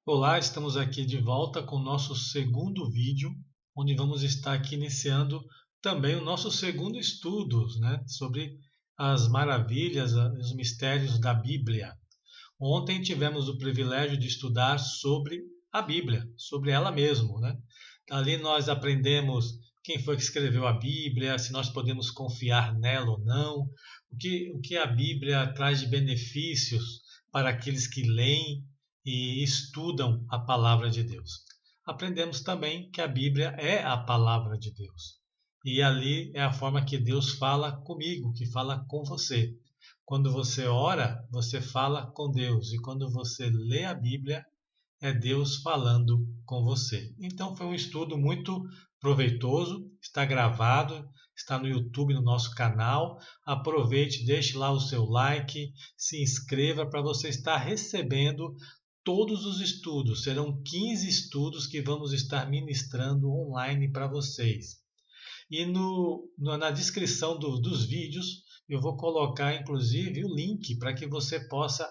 Olá, estamos aqui de volta com o nosso segundo vídeo, onde vamos estar aqui iniciando também o nosso segundo estudo, né, sobre as maravilhas, os mistérios da Bíblia. Ontem tivemos o privilégio de estudar sobre a Bíblia, sobre ela mesma, né? Ali nós aprendemos quem foi que escreveu a Bíblia, se nós podemos confiar nela ou não, o que a Bíblia traz de benefícios para aqueles que leem e estudam a palavra de Deus. Aprendemos também que a Bíblia é a palavra de Deus. E ali é a forma que Deus fala comigo, que fala com você. Quando você ora, você fala com Deus. E quando você lê a Bíblia, é Deus falando com você. Então foi um estudo muito proveitoso, está gravado, está no YouTube, no nosso canal. Aproveite, deixe lá o seu like, se inscreva para você estar recebendo todos os estudos. Serão 15 estudos que vamos estar ministrando online para vocês. E na descrição dos vídeos eu vou colocar inclusive o link para que você possa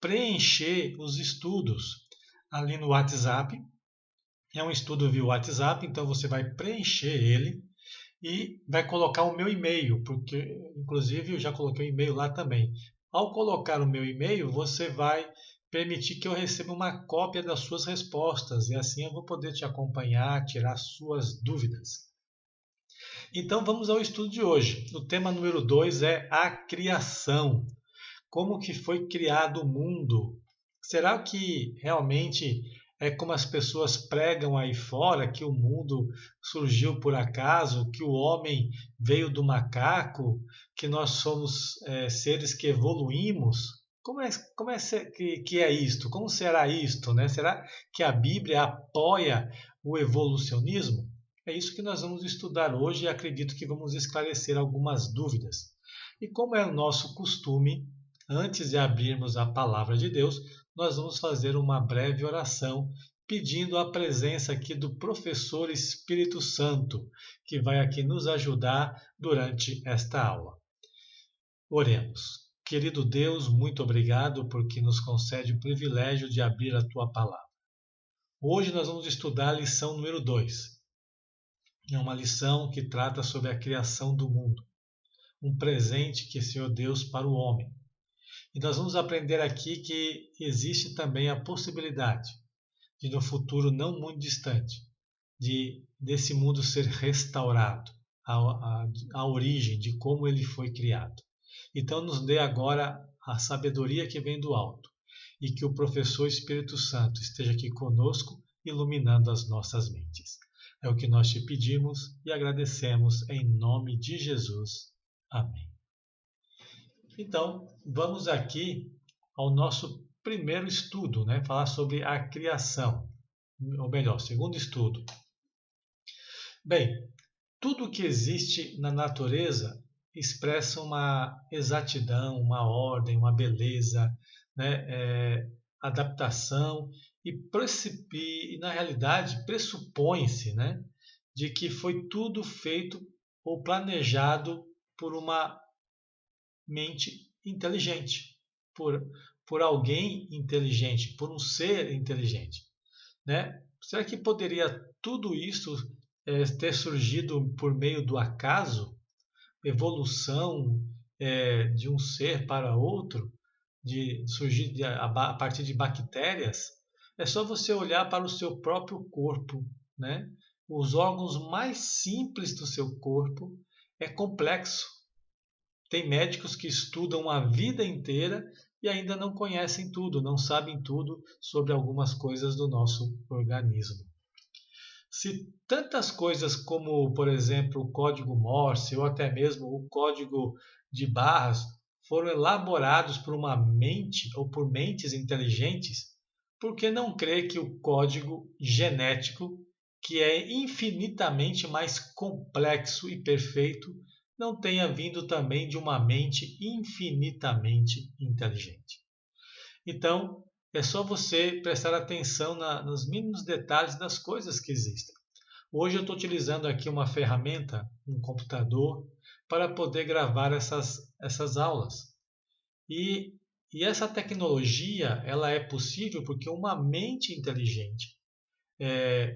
preencher os estudos ali no WhatsApp. É um estudo via WhatsApp, então você vai preencher ele e vai colocar o meu e-mail, porque inclusive eu já coloquei o e-mail lá também. Ao colocar o meu e-mail, você vai permitir que eu receba uma cópia das suas respostas e assim eu vou poder te acompanhar, tirar suas dúvidas. Então vamos ao estudo de hoje. O tema número 2 é a criação. Como que foi criado o mundo? Será que realmente é como as pessoas pregam aí fora, que o mundo surgiu por acaso, que o homem veio do macaco, que nós somos seres que evoluímos? Que é isto? Como será isto, né? Será que a Bíblia apoia o evolucionismo? É isso que nós vamos estudar hoje e acredito que vamos esclarecer algumas dúvidas. E como é o nosso costume, antes de abrirmos a palavra de Deus, nós vamos fazer uma breve oração pedindo a presença aqui do professor Espírito Santo, que vai aqui nos ajudar durante esta aula. Oremos. Querido Deus, muito obrigado porque nos concede o privilégio de abrir a tua palavra. Hoje nós vamos estudar a lição número 2. É uma lição que trata sobre a criação do mundo, um presente que o Senhor Deus para o homem. E nós vamos aprender aqui que existe também a possibilidade de, no futuro não muito distante, desse mundo ser restaurado, a origem de como ele foi criado. Então, nos dê agora a sabedoria que vem do alto e que o professor Espírito Santo esteja aqui conosco, iluminando as nossas mentes. É o que nós te pedimos e agradecemos em nome de Jesus. Amém. Então, vamos aqui ao nosso primeiro estudo, né? Falar sobre a criação, ou melhor, segundo estudo. Bem, tudo que existe na natureza expressa uma exatidão, uma ordem, uma beleza, né? Adaptação e na realidade pressupõe-se, né? De que foi tudo feito ou planejado por uma mente inteligente, por alguém inteligente, por um ser inteligente, né? Será que poderia tudo isso ter surgido por meio do acaso, evolução de um ser para outro, de surgir a partir de bactérias? É só você olhar para o seu próprio corpo, né? Os órgãos mais simples do seu corpo é complexo. Tem médicos que estudam a vida inteira e ainda não conhecem tudo, não sabem tudo sobre algumas coisas do nosso organismo. Se tantas coisas como, por exemplo, o código Morse ou até mesmo o código de barras foram elaborados por uma mente ou por mentes inteligentes, por que não crer que o código genético, que é infinitamente mais complexo e perfeito, não tenha vindo também de uma mente infinitamente inteligente? Então, é só você prestar atenção nos mínimos detalhes das coisas que existem. Hoje eu estou utilizando aqui uma ferramenta, um computador, para poder gravar essas aulas. E E essa tecnologia, ela é possível porque uma mente inteligente,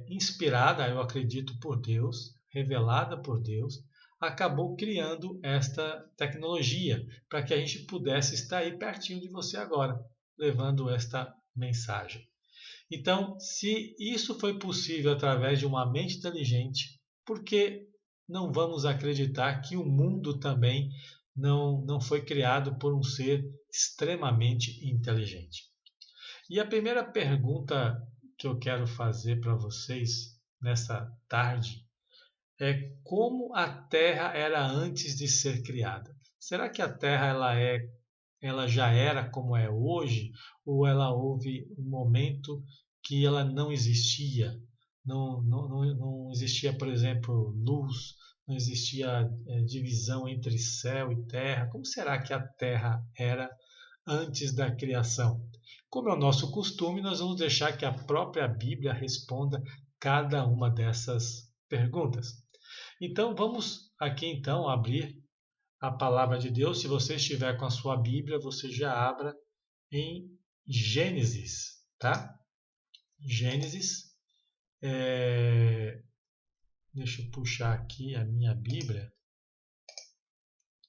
inspirada, eu acredito, por Deus, revelada por Deus, acabou criando esta tecnologia para que a gente pudesse estar aí pertinho de você agora, levando esta mensagem. Então, se isso foi possível através de uma mente inteligente, por que não vamos acreditar que o mundo também não foi criado por um ser extremamente inteligente? E a primeira pergunta que eu quero fazer para vocês nessa tarde é como a Terra era antes de ser criada. Será que a Terra ela já era como é hoje, ou ela houve um momento que ela não existia? Não existia, por exemplo, luz, não existia divisão entre céu e terra. Como será que a Terra era antes da criação? Como é o nosso costume, nós vamos deixar que a própria Bíblia responda cada uma dessas perguntas. Então vamos aqui então abrir a palavra de Deus. Se você estiver com a sua Bíblia, você já abra em Gênesis, tá? Gênesis. Deixa eu puxar aqui a minha Bíblia,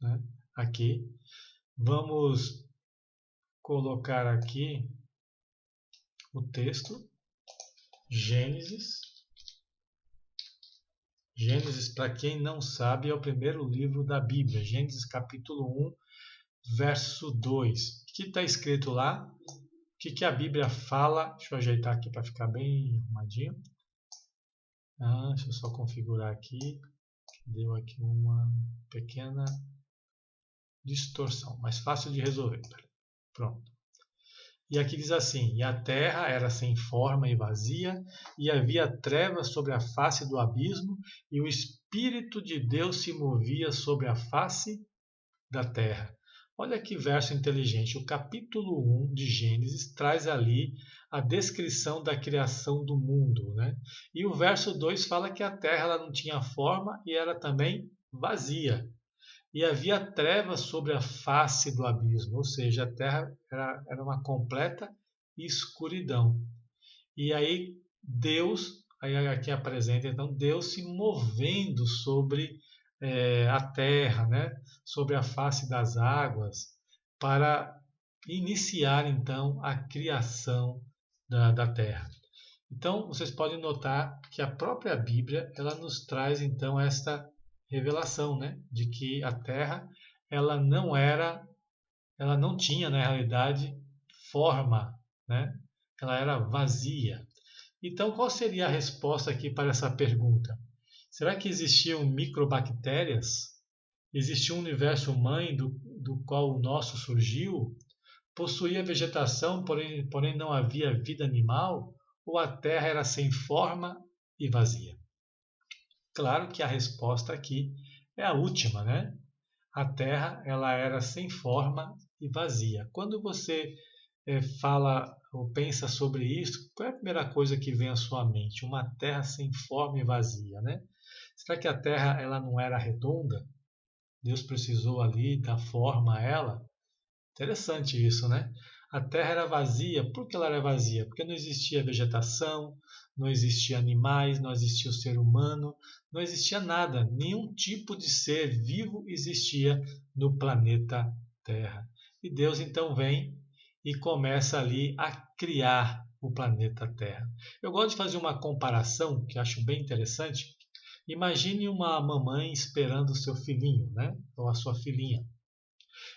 né? Aqui. Vamos colocar aqui o texto. Gênesis. Gênesis, para quem não sabe, é o primeiro livro da Bíblia. Gênesis capítulo 1, verso 2. O que está escrito lá? O que a Bíblia fala? Deixa eu ajeitar aqui para ficar bem arrumadinho. Deixa eu só configurar aqui. Deu aqui uma pequena distorção, mas fácil de resolver. Pronto. E aqui diz assim: e a terra era sem forma e vazia, e havia trevas sobre a face do abismo, e o Espírito de Deus se movia sobre a face da terra. Olha que verso inteligente. O capítulo 1 de Gênesis traz ali a descrição da criação do mundo, né? E o verso 2 fala que a terra ela não tinha forma e era também vazia. E havia trevas sobre a face do abismo, ou seja, a terra era uma completa escuridão. E aí Deus, aí aqui apresenta então Deus se movendo sobre a terra, né? Sobre a face das águas, para iniciar então a criação da terra. Então vocês podem notar que a própria Bíblia ela nos traz então esta revelação, né, de que a Terra ela não tinha na realidade forma, né? Ela era vazia. Então, qual seria a resposta aqui para essa pergunta? Será que existiam microbactérias? Existia um universo mãe do qual o nosso surgiu? Possuía vegetação, porém não havia vida animal? Ou a Terra era sem forma e vazia? Claro que a resposta aqui é a última, né? A Terra ela era sem forma e vazia. Quando você fala ou pensa sobre isso, qual é a primeira coisa que vem à sua mente? Uma Terra sem forma e vazia, né? Será que a Terra ela não era redonda? Deus precisou ali dar forma a ela? Interessante isso, né? A Terra era vazia. Por que ela era vazia? Porque não existia vegetação, não existia animais, não existia o ser humano, não existia nada. Nenhum tipo de ser vivo existia no planeta Terra. E Deus então vem e começa ali a criar o planeta Terra. Eu gosto de fazer uma comparação que acho bem interessante. Imagine uma mamãe esperando o seu filhinho, né? Ou a sua filhinha.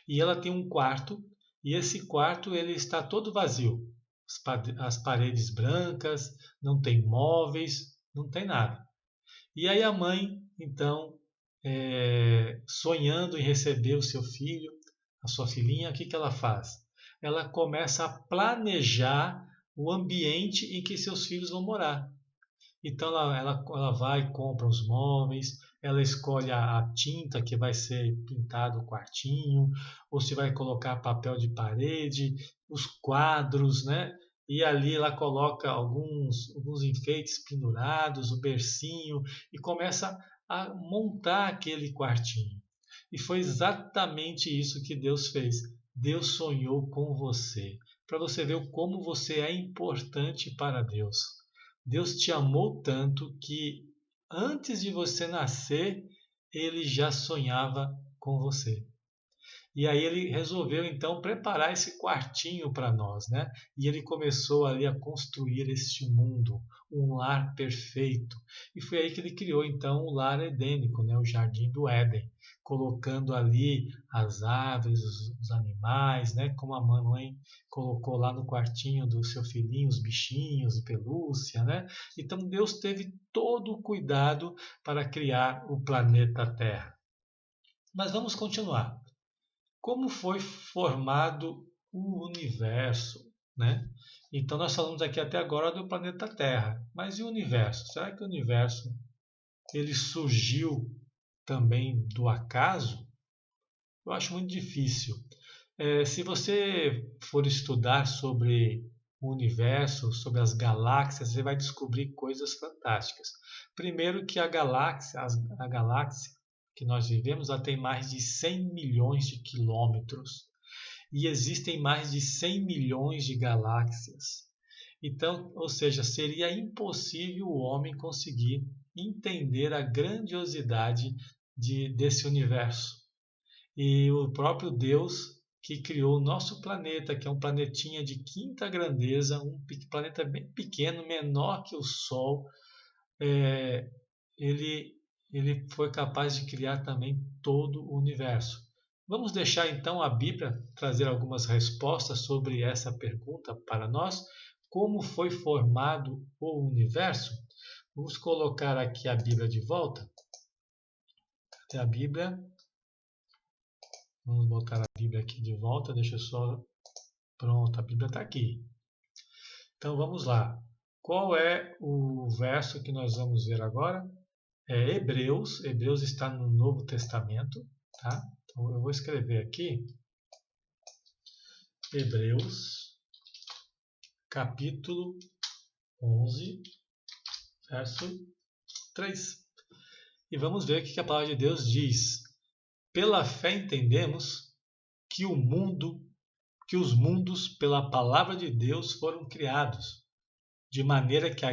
E ela tem um quarto, e esse quarto ele está todo vazio. As paredes brancas, não tem móveis, não tem nada. E aí a mãe, então, sonhando em receber o seu filho, a sua filhinha, o que ela faz? Ela começa a planejar o ambiente em que seus filhos vão morar. Então ela vai e compra os móveis, ela escolhe a tinta que vai ser pintado o quartinho, ou se vai colocar papel de parede, os quadros, né? E ali ela coloca alguns enfeites pendurados, o bercinho, e começa a montar aquele quartinho. E foi exatamente isso que Deus fez. Deus sonhou com você, para você ver como você é importante para Deus. Deus te amou tanto que antes de você nascer, ele já sonhava com você. E aí ele resolveu então preparar esse quartinho para nós, né? E ele começou ali a construir este mundo, um lar perfeito. E foi aí que ele criou então o lar edênico, né? O jardim do Éden, colocando ali as árvores, os animais, né? Como a mamãe colocou lá no quartinho do seu filhinho os bichinhos de pelúcia, né? Então Deus teve todo o cuidado para criar o planeta Terra. Mas vamos continuar. Como foi formado o universo, né? Então nós falamos aqui até agora do planeta Terra, mas e o universo? Será que o universo ele surgiu também do acaso? Eu acho muito difícil. Se você for estudar sobre o universo, sobre as galáxias, você vai descobrir coisas fantásticas. Primeiro que a galáxia que nós vivemos, ela tem mais de 100 milhões de quilômetros e existem mais de 100 milhões de galáxias. Então, ou seja, seria impossível o homem conseguir entender a grandiosidade desse universo. E o próprio Deus que criou o nosso planeta, que é um planetinha de quinta grandeza, um planeta bem pequeno, menor que o Sol, é, ele, ele foi capaz de criar também todo o universo. Vamos deixar então a Bíblia trazer algumas respostas sobre essa pergunta para nós. Como foi formado o universo? Vamos colocar aqui a Bíblia de volta. Até a Bíblia. Vamos botar a Bíblia aqui de volta. Deixa eu só. Pronto, a Bíblia está aqui. Então vamos lá. Qual é o verso que nós vamos ver agora? É Hebreus. Hebreus está no Novo Testamento. Tá? Então eu vou escrever aqui. Hebreus, capítulo 11, verso 3. E vamos ver o que a palavra de Deus diz. Pela fé entendemos que os mundos pela palavra de Deus foram criados, de maneira que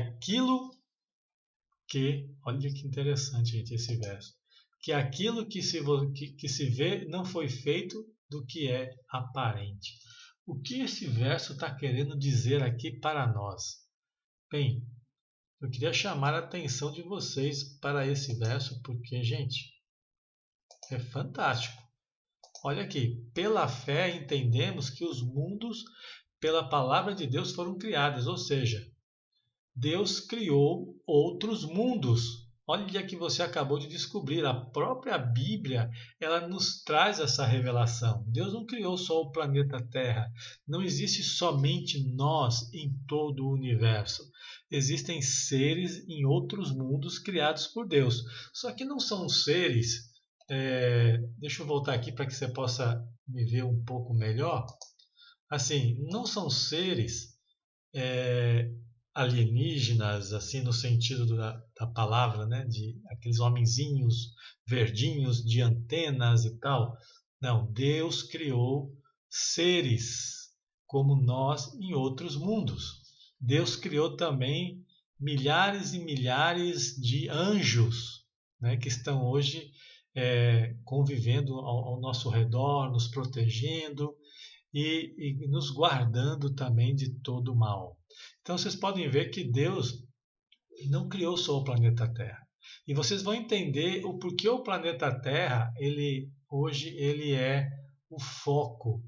olha que interessante, gente, esse verso, que aquilo que se vê não foi feito do que é aparente. O que esse verso está querendo dizer aqui para nós? Bem, eu queria chamar a atenção de vocês para esse verso, porque, gente, é fantástico. Olha aqui, pela fé entendemos que os mundos, pela palavra de Deus, foram criados, ou seja, Deus criou outros mundos. Olha que você acabou de descobrir, a própria Bíblia, ela nos traz essa revelação. Deus não criou só o planeta Terra. Não existe somente nós em todo o universo. Existem seres em outros mundos criados por Deus. Só que não são seres. Deixa eu voltar aqui para que você possa me ver um pouco melhor. Assim, não são seres alienígenas, assim no sentido da palavra, né? De aqueles homenzinhos verdinhos de antenas e tal. Não, Deus criou seres como nós em outros mundos. Deus criou também milhares e milhares de anjos, né? Que estão hoje convivendo ao nosso redor, nos protegendo e nos guardando também de todo o mal. Então vocês podem ver que Deus não criou só o planeta Terra. E vocês vão entender o porquê o planeta Terra, hoje ele é o foco,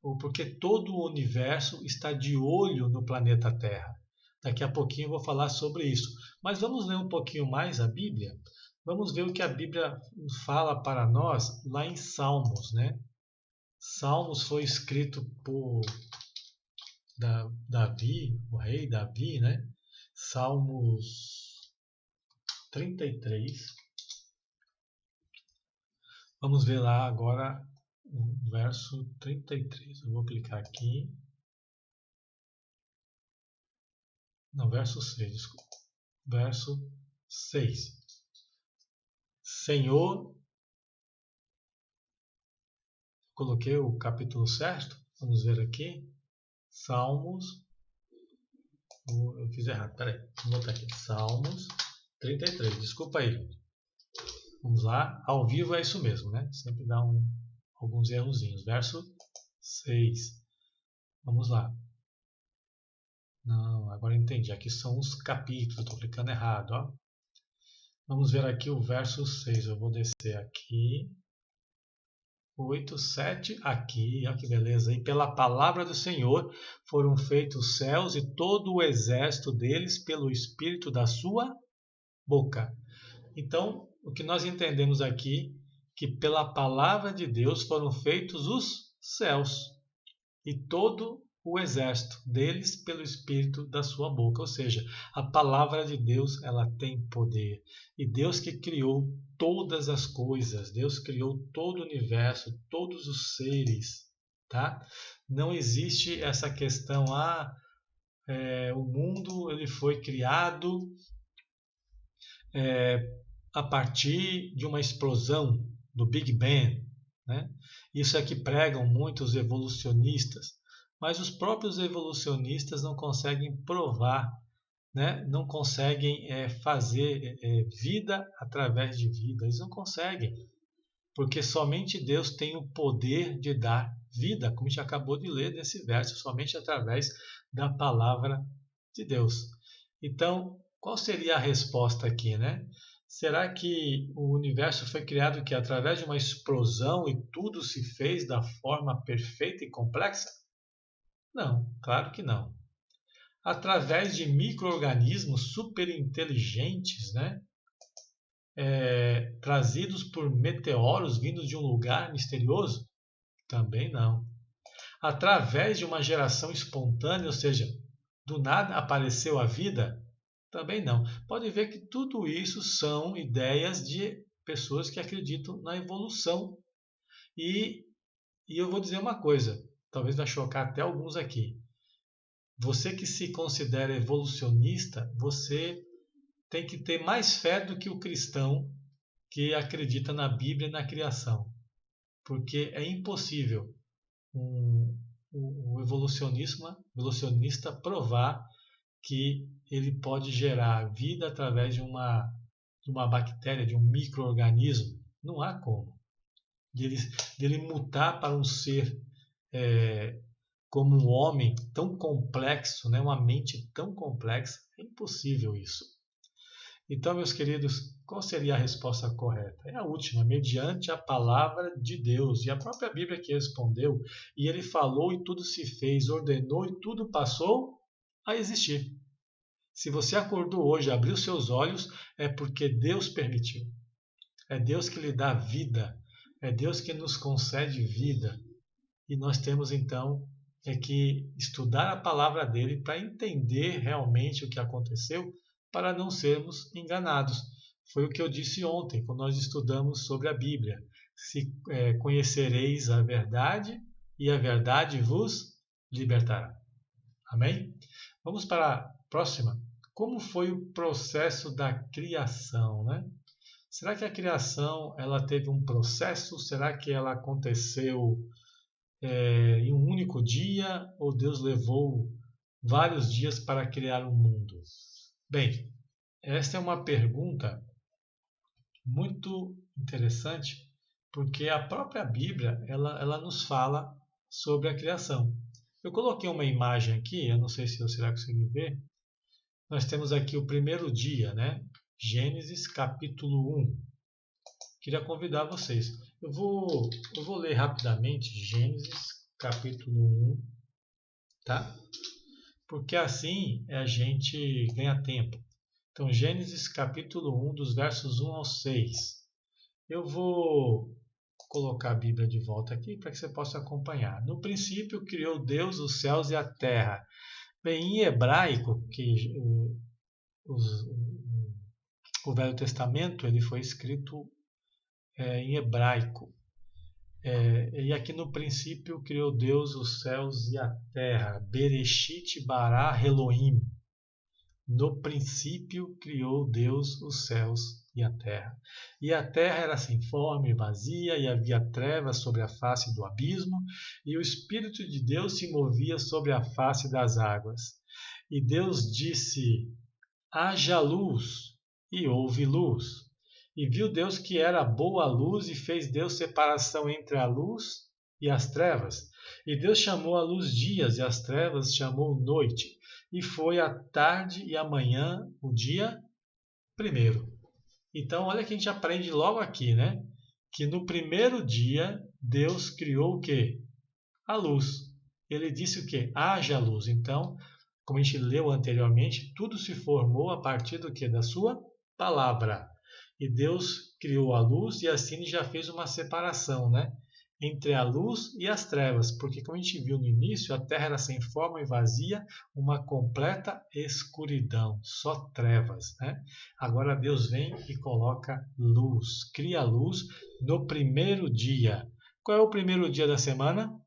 o porquê todo o universo está de olho no planeta Terra. Daqui a pouquinho eu vou falar sobre isso. Mas vamos ler um pouquinho mais a Bíblia? Vamos ver o que a Bíblia fala para nós lá em Salmos, né? Salmos foi escrito por Davi, o rei Davi, né? Salmos 33. Vamos ver lá agora o verso 33. Eu vou clicar aqui. Não, verso 6, desculpa. Verso 6. Senhor, coloquei o capítulo certo. Vamos ver aqui. Salmos. Eu fiz errado, peraí. Vou botar aqui. Salmos 33. Desculpa aí, gente. Vamos lá. Ao vivo é isso mesmo, né? Sempre dá alguns errozinhos. Verso 6. Vamos lá. Não, agora eu entendi. Aqui são os capítulos. Estou clicando errado, ó. Vamos ver aqui o verso 6. Eu vou descer aqui. 8, 7, aqui, olha que beleza. E pela palavra do Senhor foram feitos os céus e todo o exército deles pelo Espírito da sua boca. Então, o que nós entendemos aqui, que pela palavra de Deus foram feitos os céus e todo o exército deles pelo Espírito da sua boca. Ou seja, a palavra de Deus, ela tem poder. E Deus que criou todas as coisas, Deus criou todo o universo, todos os seres, tá? Não existe essa questão, o mundo ele foi criado a partir de uma explosão do Big Bang, né? Isso é que pregam muitos evolucionistas, mas os próprios evolucionistas não conseguem provar, né? Não conseguem fazer vida através de vida. Eles não conseguem, porque somente Deus tem o poder de dar vida, como a gente acabou de ler nesse verso, somente através da palavra de Deus. Então, qual seria a resposta aqui, né? Será que o universo foi criado que através de uma explosão e tudo se fez da forma perfeita e complexa? Não, claro que não. Através de micro-organismos superinteligentes, né? Trazidos por meteoros vindos de um lugar misterioso? Também não. Através de uma geração espontânea, ou seja, do nada apareceu a vida? Também não. Pode ver que tudo isso são ideias de pessoas que acreditam na evolução. E eu vou dizer uma coisa, talvez vai chocar até alguns aqui. Você que se considera evolucionista, você tem que ter mais fé do que o cristão que acredita na Bíblia e na criação. Porque é impossível o evolucionista provar que ele pode gerar vida através de uma bactéria, de um micro-organismo. Não há como. Dele mutar para um ser como um homem tão complexo, né? Uma mente tão complexa, é impossível isso. Então, meus queridos, qual seria a resposta correta? É a última, mediante a palavra de Deus. E a própria Bíblia que respondeu, e ele falou e tudo se fez, ordenou e tudo passou a existir. Se você acordou hoje, abriu seus olhos, é porque Deus permitiu. É Deus que lhe dá vida. É Deus que nos concede vida. E nós temos então que estudar a palavra dele para entender realmente o que aconteceu, para não sermos enganados. Foi o que eu disse ontem, quando nós estudamos sobre a Bíblia. Se conhecereis a verdade, e a verdade vos libertará. Amém? Vamos para a próxima. Como foi o processo da criação, né? Será que a criação ela teve um processo? Será que ela aconteceu em um único dia? Ou Deus levou vários dias para criar o mundo? Bem, esta é uma pergunta muito interessante, porque a própria Bíblia ela nos fala sobre a criação. Eu coloquei uma imagem aqui, eu não sei se você vai conseguir ver. Nós temos aqui o primeiro dia, né? Gênesis capítulo 1. Queria convidar vocês. Eu vou ler rapidamente Gênesis capítulo 1, tá? Porque assim a gente ganha tempo. Então, Gênesis capítulo 1, dos versos 1 ao 6. Eu vou colocar a Bíblia de volta aqui para que você possa acompanhar. No princípio, criou Deus os céus e a terra. Bem, em hebraico, que o Velho Testamento ele foi escrito em hebraico. E aqui no princípio criou Deus os céus e a terra. Bereshit bara Elohim. No princípio criou Deus os céus e a terra. E a terra era sem forma e vazia, e havia trevas sobre a face do abismo, e o Espírito de Deus se movia sobre a face das águas. E Deus disse: haja luz, e houve luz. E viu Deus que era boa a luz, e fez Deus separação entre a luz e as trevas. E Deus chamou a luz dias, e as trevas chamou noite. E foi a tarde e a manhã o dia primeiro. Então, olha que a gente aprende logo aqui, né? Que no primeiro dia, Deus criou o quê? A luz. Ele disse o quê? Haja luz. Então, como a gente leu anteriormente, tudo se formou a partir do quê? Da sua palavra. E Deus criou a luz e assim já fez uma separação, né? Entre a luz e as trevas, porque como a gente viu no início, a terra era sem forma e vazia, uma completa escuridão, só trevas, né? Agora Deus vem e coloca luz, cria a luz no primeiro dia. Qual é o primeiro dia da semana?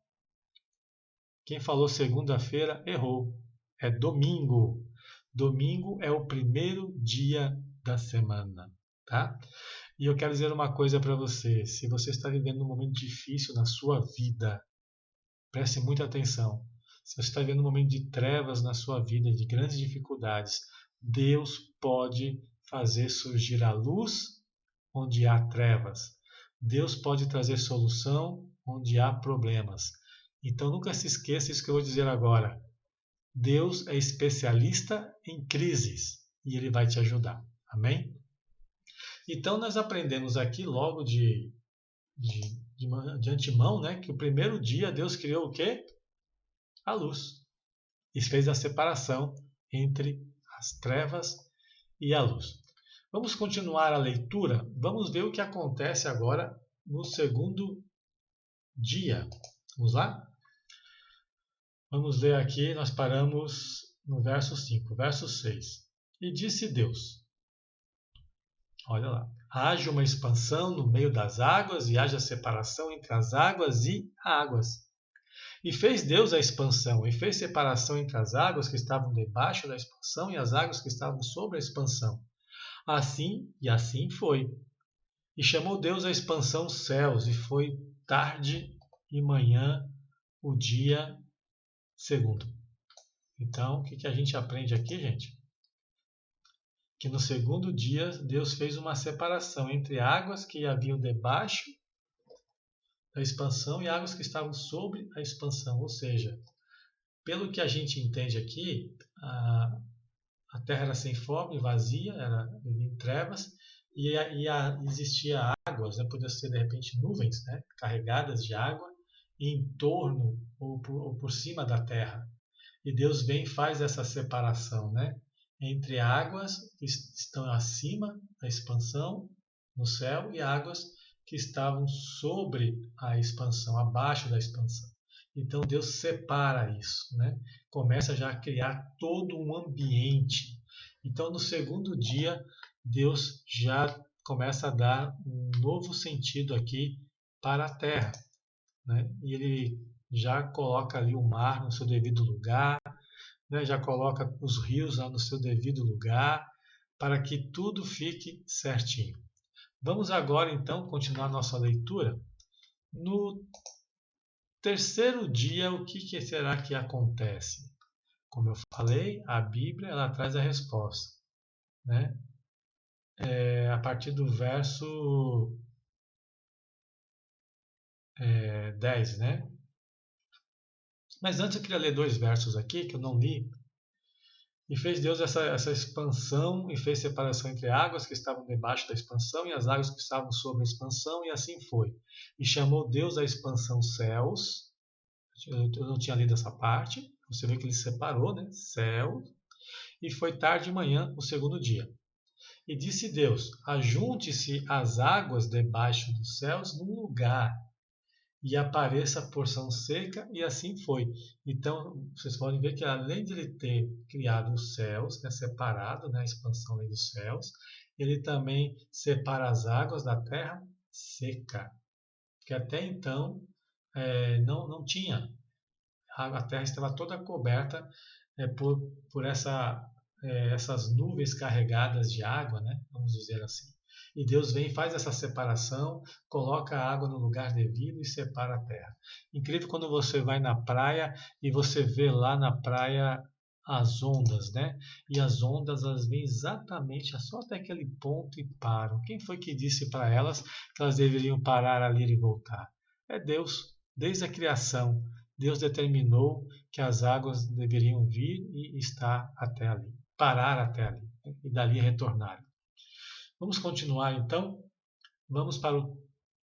Quem falou segunda-feira errou. É domingo. Domingo é o primeiro dia da semana, tá? E eu quero dizer uma coisa para você. Se você está vivendo um momento difícil na sua vida, preste muita atenção. Se você está vivendo um momento de trevas na sua vida, de grandes dificuldades, Deus pode fazer surgir a luz onde há trevas. Deus pode trazer solução onde há problemas. Então nunca se esqueça isso que eu vou dizer agora. Deus é especialista em crises e Ele vai te ajudar. Amém? Então nós aprendemos aqui logo de antemão, né, que o primeiro dia Deus criou o quê? A luz. E fez a separação entre as trevas e a luz. Vamos continuar a leitura. Vamos ver o que acontece agora no segundo dia. Vamos lá? Vamos ler aqui, nós paramos no verso 5, verso 6. E disse Deus, olha lá, haja uma expansão no meio das águas e haja separação entre as águas e águas. E fez Deus a expansão e fez separação entre as águas que estavam debaixo da expansão e as águas que estavam sobre a expansão. Assim e assim foi. E chamou Deus a expansão céus, e foi tarde e manhã o dia segundo. Então, o que a gente aprende aqui, gente? Que no segundo dia Deus fez uma separação entre águas que haviam debaixo da expansão e águas que estavam sobre a expansão. Ou seja, pelo que a gente entende aqui, a terra era sem forma e vazia, era em trevas, e existia águas, né? Podia ser de repente nuvens, né? Carregadas de água em torno ou por cima da terra. E Deus vem e faz essa separação, né? Entre águas que estão acima da expansão, no céu, e águas que estavam sobre a expansão, abaixo da expansão. Então Deus separa isso, né? Começa já a criar todo um ambiente. Então no segundo dia, Deus já começa a dar um novo sentido aqui para a terra, né? E ele já coloca ali o mar no seu devido lugar, né? Já coloca os rios lá no seu devido lugar, para que tudo fique certinho. Vamos agora então continuar nossa leitura. No terceiro dia, o que será que acontece? Como eu falei, a Bíblia ela traz a resposta, né? A partir do verso 10, né? Mas antes eu queria ler dois versos aqui que eu não li. E fez Deus essa expansão e fez separação entre águas que estavam debaixo da expansão e as águas que estavam sobre a expansão, e assim foi. E chamou Deus a expansão céus. Eu não tinha lido essa parte. Você vê que ele separou, né? Céu. E foi tarde e manhã o segundo dia. E disse Deus: ajunte-se as águas debaixo dos céus num lugar, e apareça a porção seca, e assim foi. Então, vocês podem ver que além de ele ter criado os céus, né, separado, né, a expansão ali dos céus, ele também separa as águas da terra seca, que até então não tinha. A terra estava toda coberta por essa essas nuvens carregadas de água, né? Vamos dizer assim. E Deus vem e faz essa separação, coloca a água no lugar devido e separa a terra. Incrível quando você vai na praia e você vê lá na praia as ondas, né? E as ondas elas vêm exatamente só até aquele ponto e param. Quem foi que disse para elas que elas deveriam parar ali e voltar? É Deus. Desde a criação, Deus determinou que as águas deveriam vir e estar até ali, parar até ali, e dali retornar. Vamos continuar então. Vamos para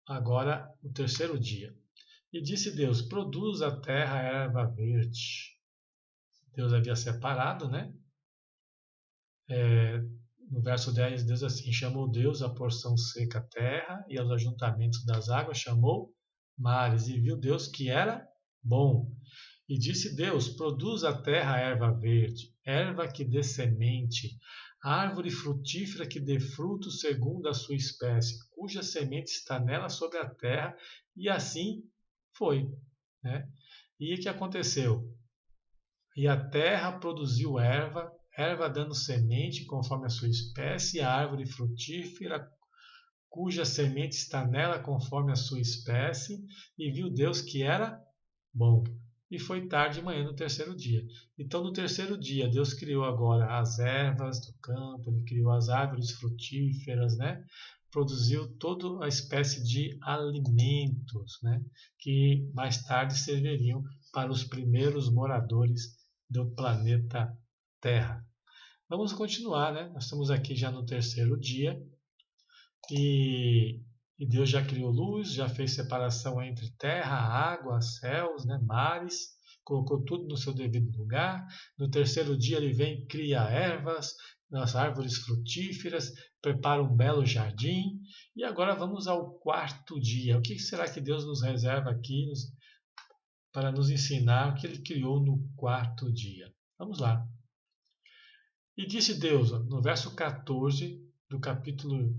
agora o terceiro dia. E disse Deus: produz a terra erva verde. Deus havia separado, né? No verso 10 diz assim: chamou Deus a porção seca terra, e aos ajuntamentos das águas chamou mares. E viu Deus que era bom. E disse Deus: produz a terra erva verde, erva que dê semente, árvore frutífera que dê fruto segundo a sua espécie, cuja semente está nela sobre a terra. E assim foi, né? E o que aconteceu? E a terra produziu erva, erva dando semente conforme a sua espécie, a árvore frutífera cuja semente está nela conforme a sua espécie. E viu Deus que era bom. E foi tarde e manhã no terceiro dia. Então, no terceiro dia, Deus criou agora as ervas do campo, Ele criou as árvores frutíferas, né? Produziu toda a espécie de alimentos, né? Que mais tarde serviriam para os primeiros moradores do planeta Terra. Vamos continuar, né? Nós estamos aqui já no terceiro dia e Deus já criou luz, já fez separação entre terra, água, céus, né, mares, colocou tudo no seu devido lugar. No terceiro dia ele vem e cria ervas, as árvores frutíferas, prepara um belo jardim. E agora vamos ao quarto dia. O que será que Deus nos reserva aqui para nos ensinar o que ele criou no quarto dia? Vamos lá. E disse Deus, no verso 14 do capítulo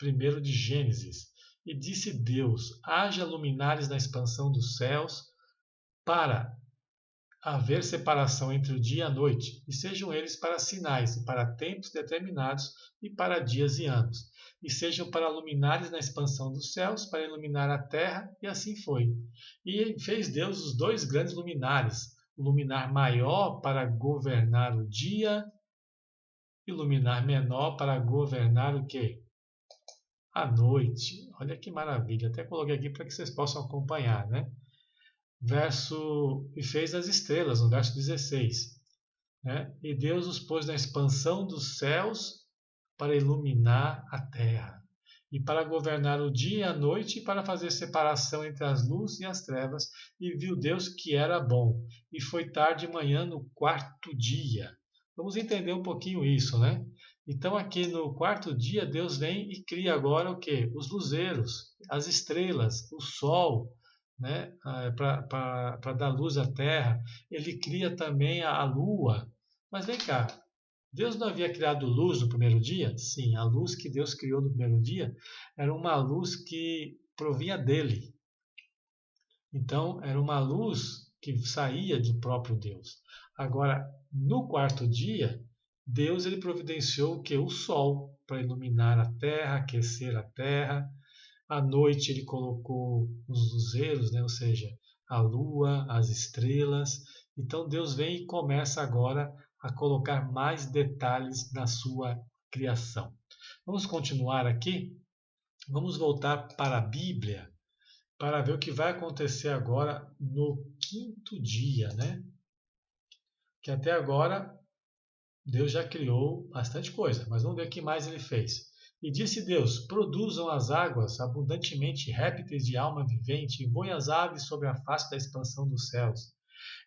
1 de Gênesis: e disse Deus: haja luminares na expansão dos céus, para haver separação entre o dia e a noite, e sejam eles para sinais, e para tempos determinados, e para dias e anos, e sejam para luminares na expansão dos céus, para iluminar a terra, e assim foi. E fez Deus os dois grandes luminares, o luminar maior para governar o dia, e o luminar menor para governar o quê? A noite. Olha que maravilha. Até coloquei aqui para que vocês possam acompanhar, né? E fez as estrelas, no verso 16. Né? E Deus os pôs na expansão dos céus para iluminar a terra, e para governar o dia e a noite, e para fazer separação entre as luzes e as trevas. E viu Deus que era bom. E foi tarde de manhã no quarto dia. Vamos entender um pouquinho isso, né? Então, aqui no quarto dia, Deus vem e cria agora o quê? Os luzeiros, as estrelas, o sol, né? Para dar luz à terra. Ele cria também a lua. Mas vem cá, Deus não havia criado luz no primeiro dia? Sim, a luz que Deus criou no primeiro dia era uma luz que provinha dele. Então, era uma luz que saía do próprio Deus. Agora, no quarto dia, Deus ele providenciou o que? O sol para iluminar a terra, aquecer a terra. À noite ele colocou os luzeiros, né? Ou seja, a lua, as estrelas. Então Deus vem e começa agora a colocar mais detalhes na sua criação. Vamos continuar aqui. Vamos voltar para a Bíblia para ver o que vai acontecer agora no quinto dia, né? Que até agora Deus já criou bastante coisa, mas vamos ver o que mais ele fez. E disse Deus: produzam as águas abundantemente répteis de alma vivente, e voem as aves sobre a face da expansão dos céus.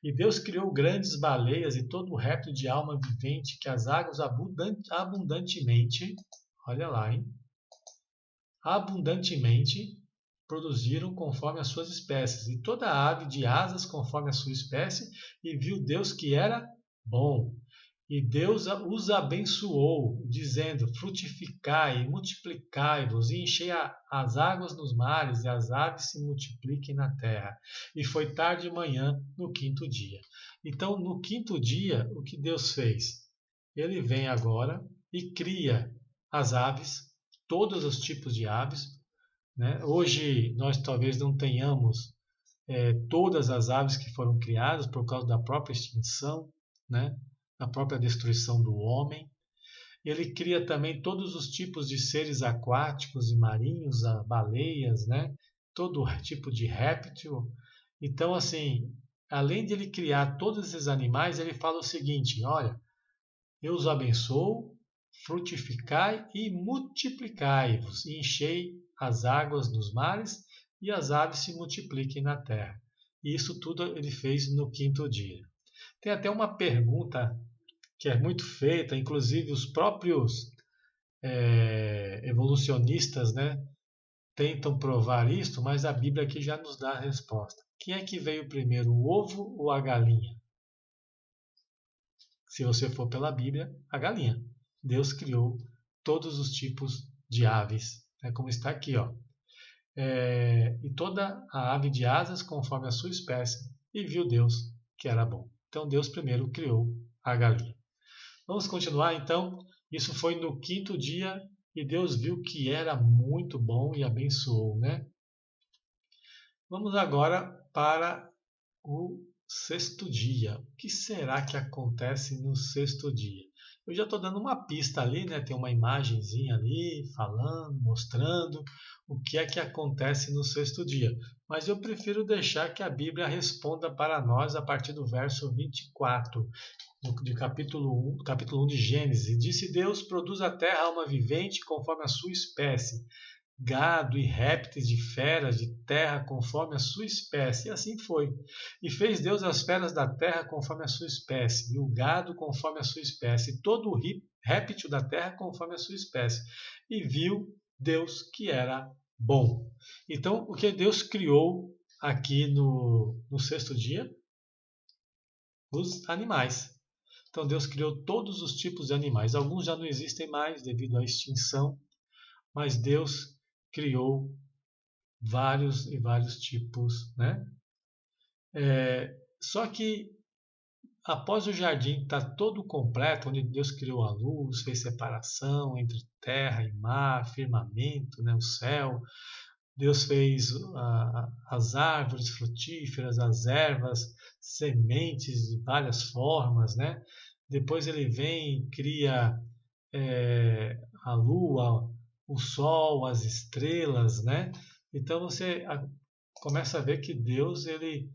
E Deus criou grandes baleias e todo o réptil de alma vivente que as águas abundantemente, olha lá, hein? Abundantemente produziram conforme as suas espécies, e toda ave de asas conforme a sua espécie, e viu Deus que era bom. E Deus os abençoou, dizendo: frutificai, multiplicai-vos, e enchei as águas nos mares, e as aves se multipliquem na terra. E foi tarde de manhã no quinto dia. Então, no quinto dia, o que Deus fez? ele vem agora e cria as aves, todos os tipos de aves, né? Hoje nós talvez não tenhamos todas as aves que foram criadas por causa da própria extinção, né? Da própria destruição do homem. Ele cria também todos os tipos de seres aquáticos e marinhos, baleias, né? Todo tipo de réptil. Então, assim, além de ele criar todos esses animais, ele fala o seguinte: olha, eu os abençoo, frutificai e multiplicai-vos, e enchei as águas nos mares, e as aves se multipliquem na terra. E isso tudo ele fez no quinto dia. Tem até uma pergunta que é muito feita, inclusive os próprios evolucionistas, né, tentam provar isto, mas a Bíblia aqui já nos dá a resposta. Quem é que veio primeiro, o ovo ou a galinha? Se você for pela Bíblia, a galinha. Deus criou todos os tipos de aves, né, como está aqui, ó. E toda a ave de asas conforme a sua espécie, e viu Deus que era bom. Então Deus primeiro criou a galinha. Vamos continuar então. Isso foi no quinto dia e Deus viu que era muito bom e abençoou, né? Vamos agora para o sexto dia. O que será que acontece no sexto dia? Eu já estou dando uma pista ali, né? Tem uma imagenzinha ali falando, mostrando o que é que acontece no sexto dia. Mas eu prefiro deixar que a Bíblia responda para nós a partir do verso 24, de capítulo 1 de Gênesis. Disse Deus: produz a terra alma vivente conforme a sua espécie, gado e répteis de feras de terra conforme a sua espécie. E assim foi. E fez Deus as feras da terra conforme a sua espécie, e o gado conforme a sua espécie, e todo o réptil da terra conforme a sua espécie. E viu Deus que era bom. Então, o que Deus criou aqui no sexto dia? Os animais. Então, Deus criou todos os tipos de animais. Alguns já não existem mais devido à extinção, mas Deus criou vários e vários tipos, né? Só que após o jardim estar todo completo, onde Deus criou a luz, fez separação entre terra e mar, firmamento, né, o céu, Deus fez as árvores frutíferas, as ervas, sementes de várias formas, né? Depois ele vem e cria a lua, o sol, as estrelas, né? Então você começa a ver que Deus ele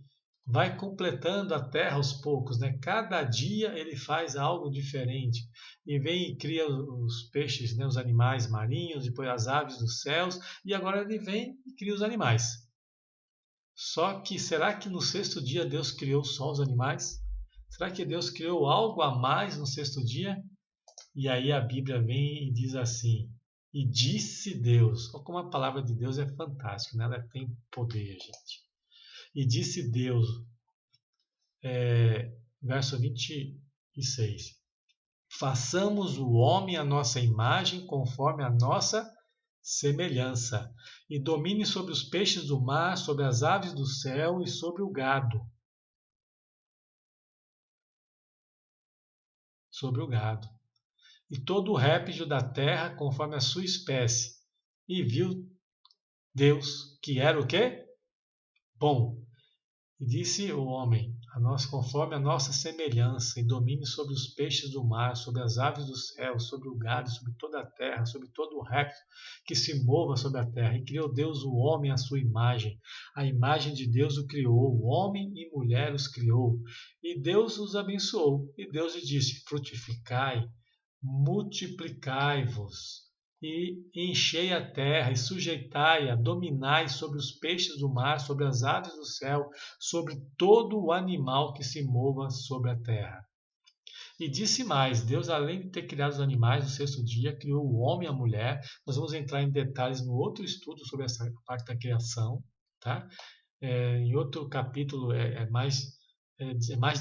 vai completando a terra aos poucos, né? Cada dia ele faz algo diferente e vem e cria os peixes, né? Os animais marinhos, depois as aves dos céus e agora ele vem e cria os animais. Só que será que no sexto dia Deus criou só os animais? Será que Deus criou algo a mais no sexto dia? E aí a Bíblia vem e diz assim: e disse Deus. Olha como a palavra de Deus é fantástica, né? Ela tem poder, gente. E disse Deus, verso 26: façamos o homem à nossa imagem, conforme a nossa semelhança, e domine sobre os peixes do mar, sobre as aves do céu e sobre o gado. Sobre o gado. E todo o réptil da terra, conforme a sua espécie. E viu Deus que era o quê? Bom. E disse o homem: conforme a nossa semelhança, e domine sobre os peixes do mar, sobre as aves do céu, sobre o gado, sobre toda a terra, sobre todo o réptil que se mova sobre a terra. E criou Deus o homem à sua imagem. A imagem de Deus o criou, homem e mulher os criou. E Deus os abençoou. E Deus lhe disse: frutificai, multiplicai-vos e enchei a terra e sujeitai-a, dominai sobre os peixes do mar, sobre as aves do céu, sobre todo o animal que se mova sobre a terra. E disse mais: Deus, além de ter criado os animais no sexto dia, criou o homem e a mulher. Nós vamos entrar em detalhes no outro estudo sobre essa parte da criação, tá? Em outro capítulo é mais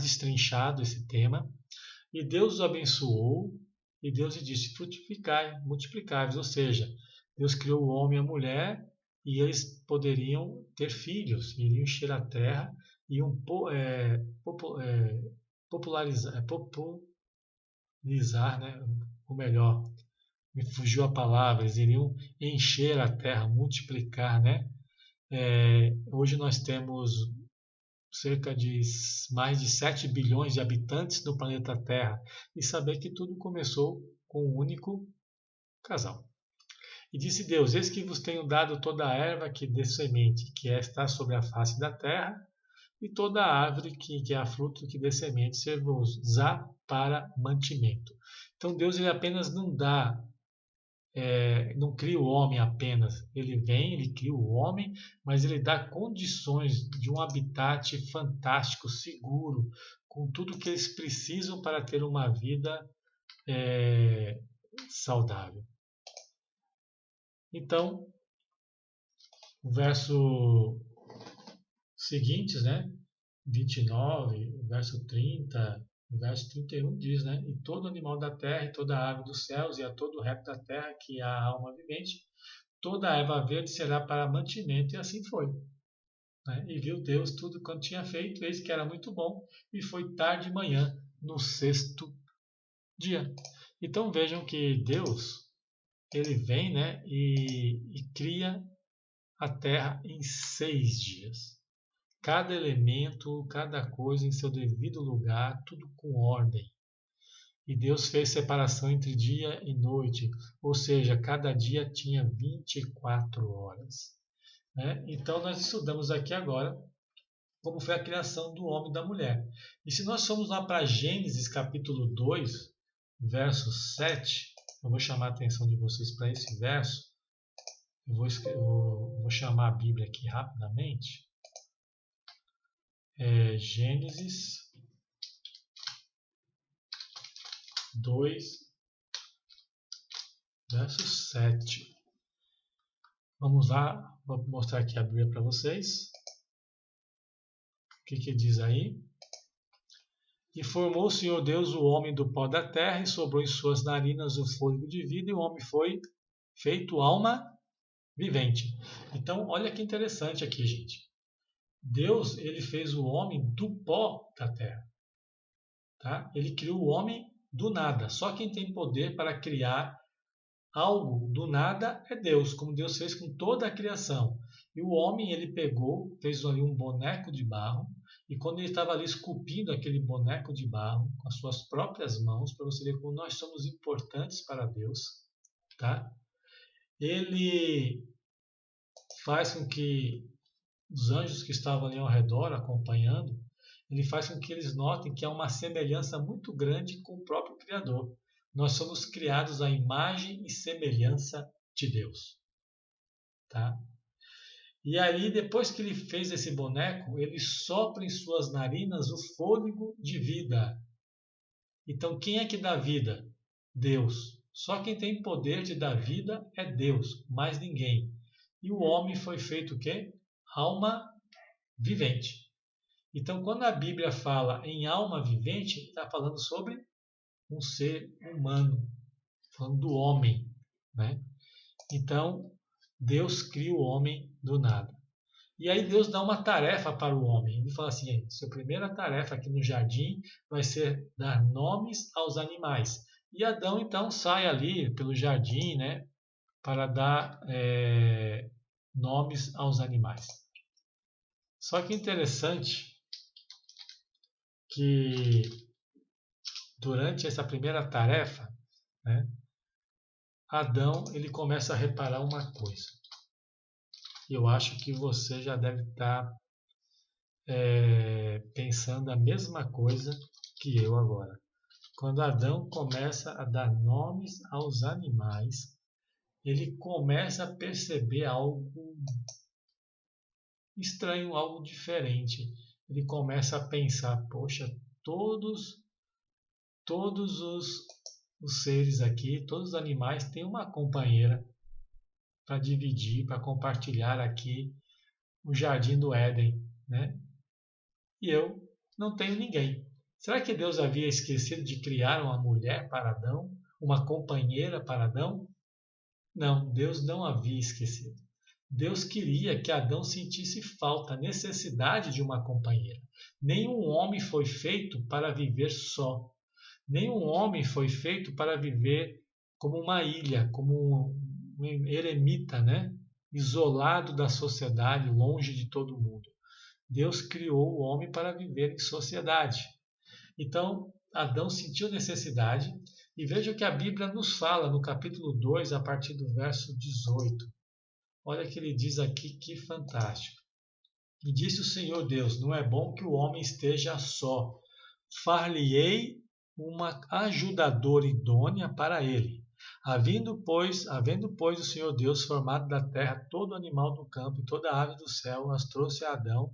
destrinchado esse tema. E Deus os abençoou, e Deus lhe disse: frutificai, multiplicai-vos. Ou seja, Deus criou o homem e a mulher, e eles poderiam ter filhos, iriam encher a terra, iam popularizar, né? Ou melhor, me fugiu a palavra, eles iriam encher a terra, multiplicar, né? Hoje nós temos cerca de mais de 7 bilhões de habitantes no planeta Terra e saber que tudo começou com um único casal. E disse Deus: Eis que vos tenho dado toda a erva que dê semente, que está sobre a face da terra, e toda a árvore que há fruto que dê semente, servos-á para mantimento. Então Deus ele apenas não dá, não cria o homem apenas. Ele vem, ele cria o homem, mas ele dá condições de um habitat fantástico, seguro, com tudo que eles precisam para ter uma vida saudável. Então, o verso seguintes, né? 29, verso 30, verso 31 diz, né? E todo animal da terra, e toda ave dos céus, e a todo réptil da terra que há alma vivente, toda a erva verde será para mantimento, e assim foi. Né? E viu Deus tudo quanto tinha feito, eis que era muito bom, e foi tarde de manhã, no sexto dia. Então vejam que Deus, ele vem, né? E cria a terra em 6 dias. Cada elemento, cada coisa em seu devido lugar, tudo com ordem. E Deus fez separação entre dia e noite, ou seja, cada dia tinha 24 horas. Né? Então nós estudamos aqui agora como foi a criação do homem e da mulher. E se nós formos lá para Gênesis capítulo 2, verso 7, eu vou chamar a atenção de vocês para esse verso. Eu vou chamar a Bíblia aqui rapidamente. Gênesis 2, verso 7. Vamos lá, vou mostrar aqui a Bíblia para vocês. O que diz aí? E formou o Senhor Deus o homem do pó da terra, e sobrou em suas narinas o fôlego de vida, e o homem foi feito alma vivente. Então, olha que interessante aqui, gente. Deus, ele fez o homem do pó da terra. Tá? Ele criou o homem do nada. Só quem tem poder para criar algo do nada é Deus, como Deus fez com toda a criação. E o homem, ele pegou, fez ali um boneco de barro, e quando ele estava ali esculpindo aquele boneco de barro com as suas próprias mãos, para você ver como nós somos importantes para Deus, tá? Ele faz com que os anjos que estavam ali ao redor acompanhando, ele faz com que eles notem que há uma semelhança muito grande com o próprio Criador. Nós somos criados à imagem e semelhança de Deus. Tá? E aí, depois que ele fez esse boneco, ele sopra em suas narinas o fôlego de vida. Então, quem é que dá vida? Deus. Só quem tem poder de dar vida é Deus, mais ninguém. E o homem foi feito o quê? Alma vivente. Então, quando a Bíblia fala em alma vivente, está falando sobre um ser humano, falando do homem. Né? Então, Deus cria o homem do nada. E aí Deus dá uma tarefa para o homem. Ele fala assim, sua primeira tarefa aqui no jardim vai ser dar nomes aos animais. E Adão, então, sai ali pelo jardim, né, para dar nomes aos animais. Só que é interessante que durante essa primeira tarefa, né, Adão ele começa a reparar uma coisa. Eu acho que você já deve estar pensando a mesma coisa que eu agora. Quando Adão começa a dar nomes aos animais, ele começa a perceber algo estranho, algo diferente. Ele começa a pensar, poxa, todos os seres aqui, todos os animais têm uma companheira para dividir, para compartilhar aqui o jardim do Éden, né? E eu não tenho ninguém. Será que Deus havia esquecido de criar uma mulher para Adão, uma companheira para Adão? Não, Deus não havia esquecido. Deus queria que Adão sentisse falta, necessidade de uma companheira. Nenhum homem foi feito para viver só. Nenhum homem foi feito para viver como uma ilha, como um eremita, né? Isolado da sociedade, longe de todo mundo. Deus criou o homem para viver em sociedade. Então, Adão sentiu necessidade, e veja o que a Bíblia nos fala no capítulo 2, a partir do verso 18. Olha o que ele diz aqui, que fantástico. E disse o Senhor Deus: não é bom que o homem esteja só. Far-lhe-ei uma ajudadora idônea para ele. Havendo, pois, o Senhor Deus formado da terra todo animal do campo e toda ave do céu, as trouxe a Adão,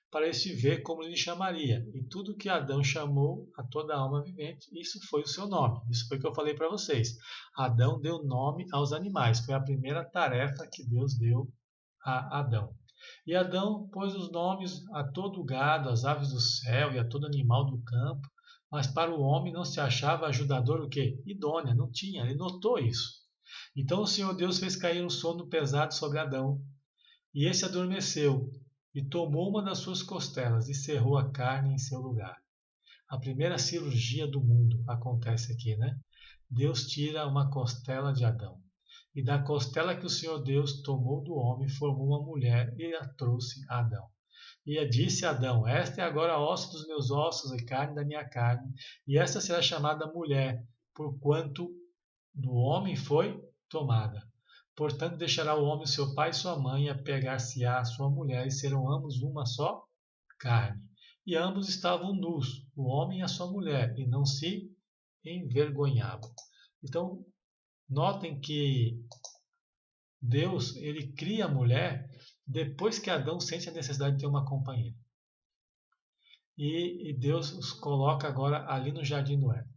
para este ver como lhe chamaria. E tudo que Adão chamou a toda alma vivente, isso foi o seu nome. Isso foi o que eu falei para vocês. Adão deu nome aos animais. Foi a primeira tarefa que Deus deu a Adão. E Adão pôs os nomes a todo o gado, às aves do céu e a todo animal do campo, mas para o homem não se achava ajudador o quê? Idônea, não tinha, ele notou isso. Então o Senhor Deus fez cair um sono pesado sobre Adão, e esse adormeceu, e tomou uma das suas costelas e cerrou a carne em seu lugar. A primeira cirurgia do mundo acontece aqui, né? Deus tira uma costela de Adão. E da costela que o Senhor Deus tomou do homem, formou uma mulher e a trouxe a Adão. E disse a Adão: esta é agora osso dos meus ossos e carne da minha carne, e esta será chamada mulher, porquanto do homem foi tomada. Portanto, deixará o homem seu pai e sua mãe, apegar-se-á a sua mulher, e serão ambos uma só carne. E ambos estavam nus, o homem e a sua mulher, e não se envergonhavam. Então, notem que Deus, ele cria a mulher depois que Adão sente a necessidade de ter uma companheira. E Deus os coloca agora ali no jardim do Éden,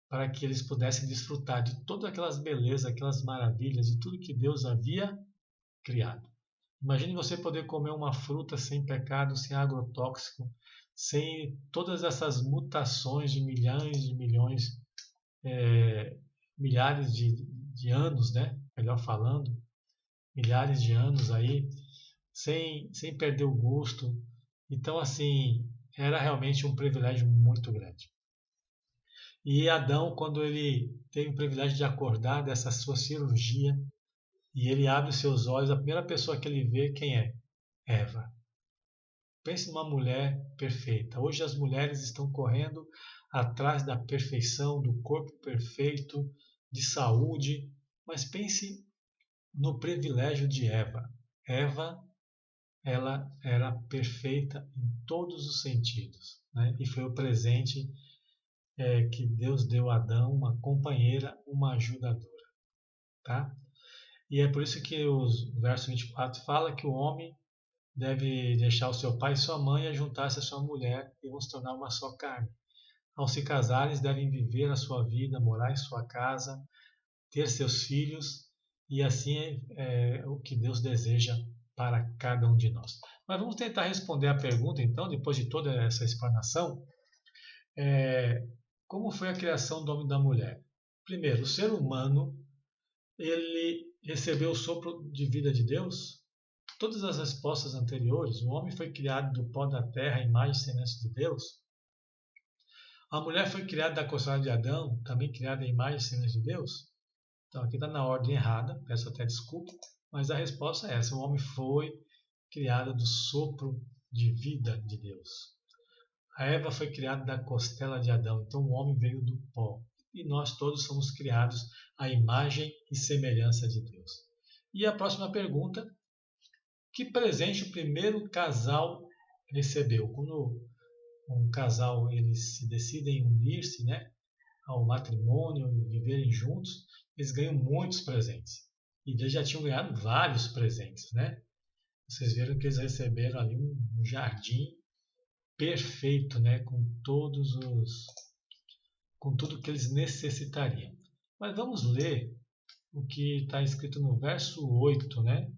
para que eles pudessem desfrutar de todas aquelas belezas, aquelas maravilhas, de tudo que Deus havia criado. Imagine você poder comer uma fruta sem pecado, sem agrotóxico, sem todas essas mutações de milhões, milhares de anos, né? Melhor falando, milhares de anos aí, sem perder o gosto. Então, assim, era realmente um privilégio muito grande. E Adão, quando ele teve o privilégio de acordar dessa sua cirurgia, e ele abre os seus olhos, a primeira pessoa que ele vê, quem é? Eva. Pense numa mulher perfeita. Hoje as mulheres estão correndo atrás da perfeição, do corpo perfeito, de saúde, mas pense no privilégio de Eva. Eva, ela era perfeita em todos os sentidos, né? E foi o presente que Deus deu a Adão, uma companheira, uma ajudadora, tá? E é por isso que o verso 24 fala que o homem deve deixar o seu pai e sua mãe e juntar-se à sua mulher e vão se tornar uma só carne. Ao se casarem, devem viver a sua vida, morar em sua casa, ter seus filhos, e assim é o que Deus deseja para cada um de nós. Mas vamos tentar responder a pergunta, então, depois de toda essa explanação, como foi a criação do homem e da mulher? Primeiro, o ser humano, ele recebeu o sopro de vida de Deus. Todas as respostas anteriores, o homem foi criado do pó da terra, imagem e semelhança de Deus. A mulher foi criada da costela de Adão, também criada em imagem e semelhança de Deus. Então aqui está na ordem errada, peço até desculpa, mas a resposta é essa: o homem foi criado do sopro de vida de Deus. A Eva foi criada da costela de Adão, então o homem veio do pó. E nós todos somos criados à imagem e semelhança de Deus. E a próxima pergunta: que presente o primeiro casal recebeu? Quando um casal eles se decidem unir-se, né, ao matrimônio e viverem juntos, eles ganham muitos presentes. E eles já tinham ganhado vários presentes, né? Vocês viram que eles receberam ali um jardim perfeito, né, com tudo que eles necessitariam. Mas vamos ler o que está escrito no verso 8, né?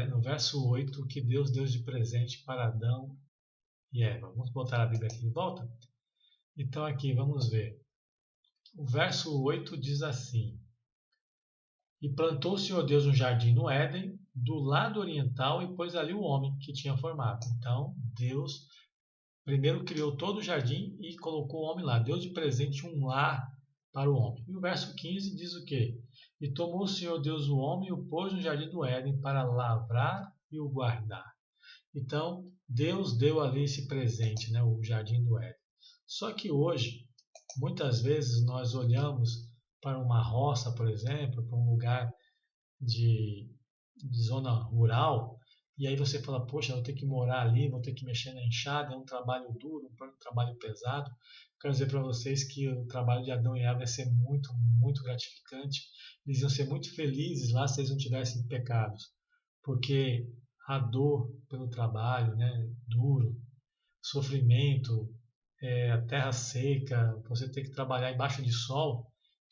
No verso 8, que Deus deu de presente para Adão e Eva. Vamos botar a Bíblia aqui de volta? Então aqui, vamos ver. O verso 8 diz assim: e plantou o Senhor Deus um jardim no Éden, do lado oriental, e pôs ali o homem que tinha formado. Então, Deus primeiro criou todo o jardim e colocou o homem lá. Deu de presente um lar para o homem. E o verso 15 diz o quê? E tomou o Senhor Deus o homem e o pôs no jardim do Éden para lavrar e o guardar. Então, Deus deu ali esse presente, né, o jardim do Éden. Só que hoje, muitas vezes nós olhamos para uma roça, por exemplo, para um lugar de zona rural, e aí você fala, poxa, eu vou ter que morar ali, vou ter que mexer na enxada, é um trabalho duro, um trabalho pesado. Quero dizer para vocês que o trabalho de Adão e Eva ia ser muito, muito gratificante. Eles iam ser muito felizes lá se eles não tivessem pecados, porque a dor pelo trabalho, né, duro, sofrimento, a terra seca, você ter que trabalhar embaixo de sol,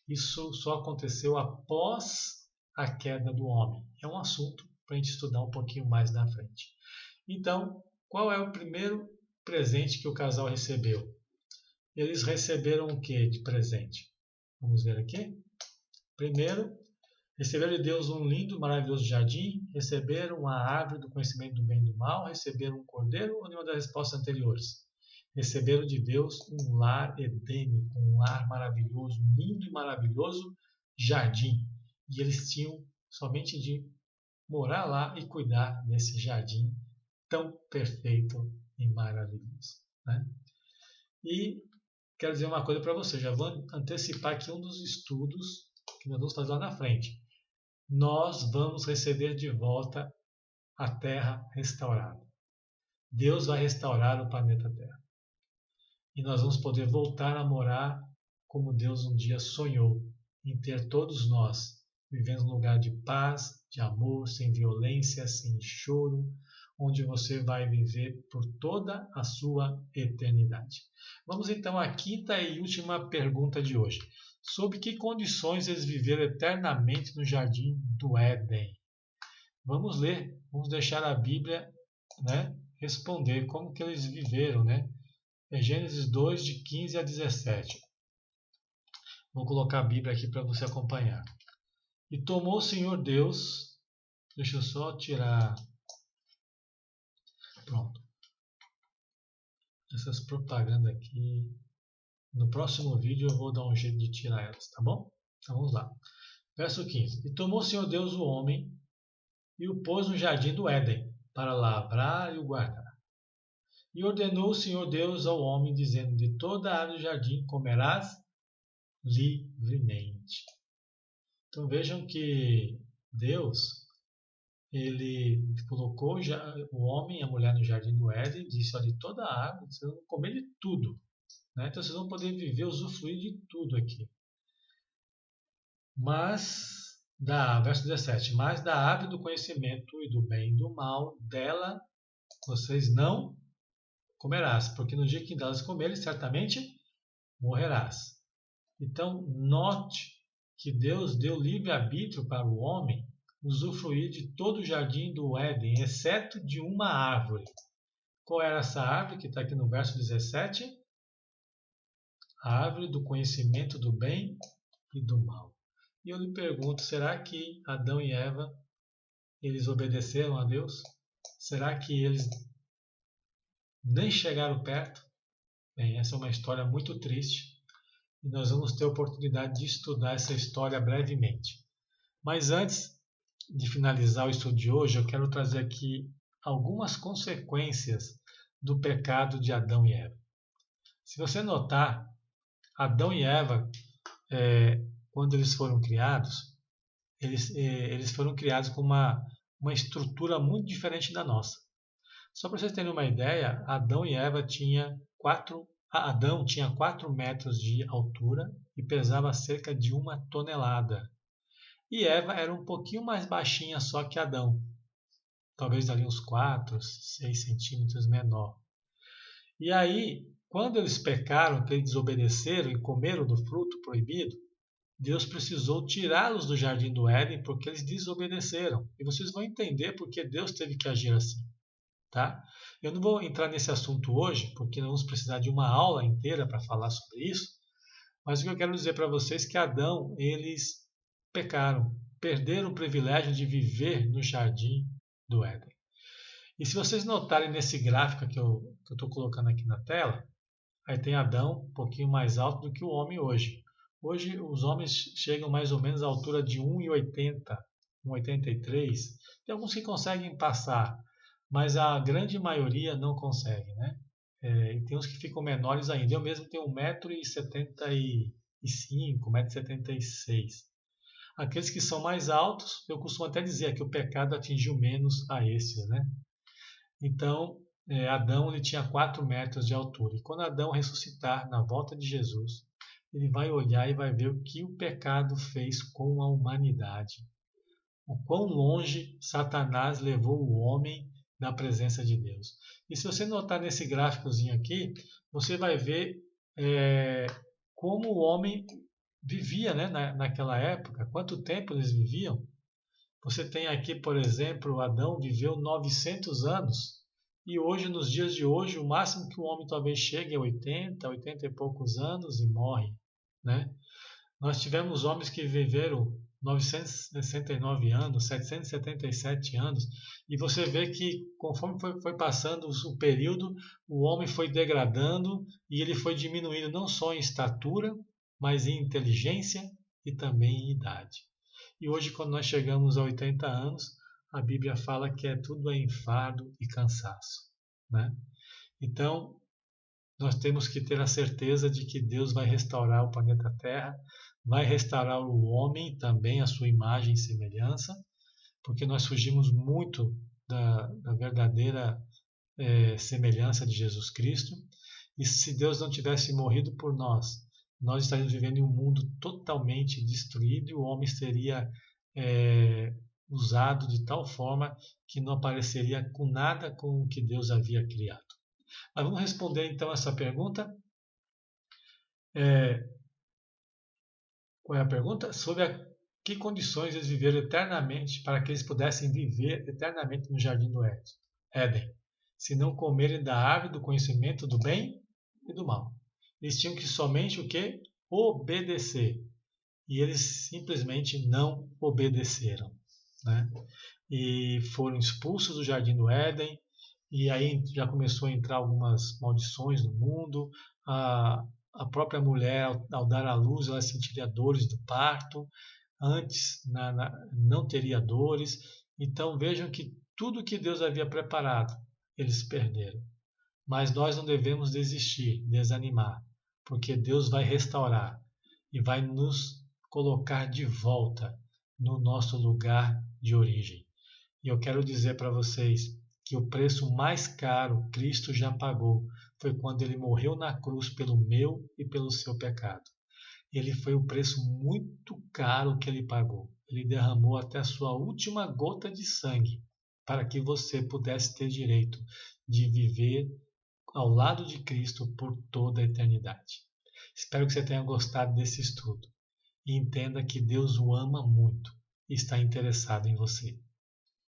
isso só aconteceu após a queda do homem. É um assunto para a gente estudar um pouquinho mais na frente. Então, qual é o primeiro presente que o casal recebeu? Eles receberam o que de presente? Vamos ver aqui. Primeiro, receberam de Deus um lindo, maravilhoso jardim, receberam a árvore do conhecimento do bem e do mal, receberam um cordeiro ou nenhuma das respostas anteriores? Receberam de Deus um lar edênico, um lar maravilhoso, lindo e maravilhoso jardim. E eles tinham somente de morar lá e cuidar desse jardim tão perfeito e maravilhoso, né? E quero dizer uma coisa para você, já vou antecipar aqui um dos estudos que nós vamos fazer lá na frente. Nós vamos receber de volta a Terra restaurada. Deus vai restaurar o planeta Terra. E nós vamos poder voltar a morar como Deus um dia sonhou, em ter todos nós vivendo um lugar de paz, de amor, sem violência, sem choro, onde você vai viver por toda a sua eternidade. Vamos então à quinta e última pergunta de hoje. Sob que condições eles viveram eternamente no jardim do Éden? Vamos ler, vamos deixar a Bíblia, né, responder como que eles viveram, né? É Gênesis 2, de 15 a 17. Vou colocar a Bíblia aqui para você acompanhar. E tomou o Senhor Deus, deixa eu só tirar, pronto, essas propagandas aqui. No próximo vídeo eu vou dar um jeito de tirar elas, tá bom? Então vamos lá. Verso 15. E tomou o Senhor Deus o homem e o pôs no jardim do Éden, para lavrar e o guardar. E ordenou o Senhor Deus ao homem, dizendo, de toda a árvore do jardim comerás livremente. Então vejam que Deus, ele colocou o homem e a mulher no jardim do Éden e disse, olha, de toda a árvore, vocês vão comer de tudo, né? Então vocês vão poder viver, usufruir de tudo aqui. Verso 17, mas da árvore do conhecimento e do bem e do mal, dela vocês não comerás, porque no dia que delas comerem, certamente morrerás. Então, note que Deus deu livre-arbítrio para o homem usufruir de todo o jardim do Éden, exceto de uma árvore. Qual era essa árvore que está aqui no verso 17? A árvore do conhecimento do bem e do mal. E eu lhe pergunto, será que Adão e Eva, eles obedeceram a Deus? Será que eles nem chegaram perto? Bem, essa é uma história muito triste e nós vamos ter a oportunidade de estudar essa história brevemente. Mas antes de finalizar o estudo de hoje, eu quero trazer aqui algumas consequências do pecado de Adão e Eva. Se você notar, Adão e Eva, quando eles foram criados, eles foram criados com uma estrutura muito diferente da nossa. Só para vocês terem uma ideia, Adão tinha 4 metros de altura e pesava cerca de 1 tonelada. E Eva era um pouquinho mais baixinha só que Adão. Talvez ali uns 4, 6 centímetros menor. E aí, quando eles pecaram, que eles desobedeceram e comeram do fruto proibido, Deus precisou tirá-los do jardim do Éden porque eles desobedeceram. E vocês vão entender porque Deus teve que agir assim. Tá? Eu não vou entrar nesse assunto hoje, porque nós vamos precisar de uma aula inteira para falar sobre isso, mas o que eu quero dizer para vocês é que Adão, eles pecaram, perderam o privilégio de viver no jardim do Éden. E se vocês notarem nesse gráfico que eu estou colocando aqui na tela, aí tem Adão um pouquinho mais alto do que o homem hoje. Hoje os homens chegam mais ou menos à altura de 1,80, 1,83. Tem alguns que conseguem passar, mas a grande maioria não consegue, né? E tem uns que ficam menores ainda. Eu mesmo tenho 1,75 m, 1,76 m. Aqueles que são mais altos, eu costumo até dizer que o pecado atingiu menos a esses, né? Então, Adão ele tinha 4 metros de altura. E quando Adão ressuscitar na volta de Jesus, ele vai olhar e vai ver o que o pecado fez com a humanidade. O quão longe Satanás levou o homem da presença de Deus. E se você notar nesse gráficozinho aqui, você vai ver como o homem vivia, né, naquela época, quanto tempo eles viviam. Você tem aqui, por exemplo, Adão viveu 900 anos e hoje, nos dias de hoje, o máximo que o homem talvez chegue é 80, 80 e poucos anos e morre, né? Nós tivemos homens que viveram 969 anos, 777 anos, e você vê que conforme foi passando o período, o homem foi degradando e ele foi diminuindo não só em estatura, mas em inteligência e também em idade. E hoje, quando nós chegamos a 80 anos, a Bíblia fala que é tudo enfado e cansaço, né? Então, nós temos que ter a certeza de que Deus vai restaurar o planeta Terra, vai restaurar o homem também, a sua imagem e semelhança, porque nós fugimos muito da verdadeira semelhança de Jesus Cristo. E se Deus não tivesse morrido por nós, nós estaríamos vivendo em um mundo totalmente destruído e o homem seria usado de tal forma que não apareceria com nada com o que Deus havia criado. Mas vamos responder então essa pergunta. Qual é a pergunta? Sobre que condições eles viveram eternamente para que eles pudessem viver eternamente no jardim do Éden, se não comerem da árvore do conhecimento do bem e do mal. Eles tinham que somente o quê? Obedecer. E eles simplesmente não obedeceram, né? E foram expulsos do jardim do Éden, e aí já começou a entrar algumas maldições no mundo. A própria mulher, ao dar à luz, ela sentiria dores do parto. Antes não teria dores. Então vejam que tudo que Deus havia preparado, eles perderam. Mas nós não devemos desistir, desanimar, porque Deus vai restaurar e vai nos colocar de volta no nosso lugar de origem. E eu quero dizer para vocês que o preço mais caro Cristo já pagou foi quando ele morreu na cruz pelo meu e pelo seu pecado. Ele foi o preço muito caro que ele pagou. Ele derramou até a sua última gota de sangue para que você pudesse ter direito de viver ao lado de Cristo por toda a eternidade. Espero que você tenha gostado desse estudo e entenda que Deus o ama muito e está interessado em você.